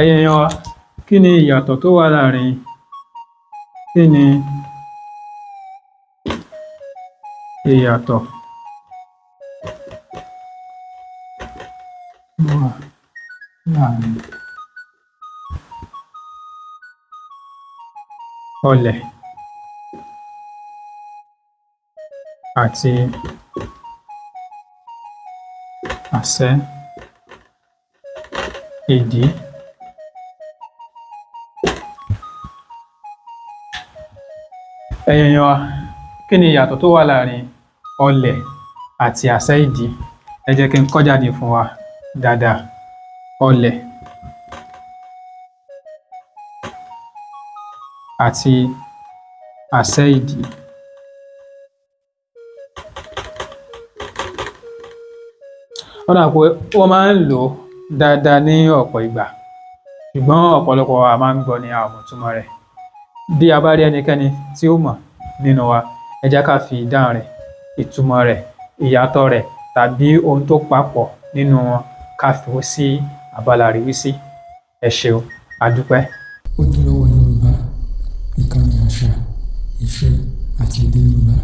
Ẹ̀yin èèyàn wa, kí ni ìyàtọ̀ tó wà láàrin kí ni ìyàtọ̀ tó wà láàrin ọlẹ̀ àti àṣẹ ìdí? Ẹ̀yin èèyàn wa, kí ni ìyàtọ̀ tó wà láàrin ọlẹ̀ àti àṣẹ ìdí? Ẹ jẹ́ kí n kọ́ jáde fún wa dáadáa. Ọlẹ̀ àti àṣẹ ìdí. Ó dà pé wọ́n máa ń lò ó dáadáa ní ọ̀pọ̀ ìgbà, ṣùgbọ́n ọ̀pọ̀lọpọ̀ wa máa ń gbọ́ ní a ò mọ̀ ìtumọ̀ rẹ̀. Bí a bá rí ẹnikẹ́ni tí ó mọ̀ nínú wa, ẹ jẹ́ ká fi ìdáhùn rẹ̀, ìtumọ̀ rẹ̀, ìyàtọ̀ rẹ̀ tàbí ohun tó papọ̀ nínú wọn ká fi sí abala ìrísí. Ẹ ṣeun, a dúpẹ́. Ojúlówó Yorùbá, ìkànnì àṣà, ìṣe àti èdè Yorùbá.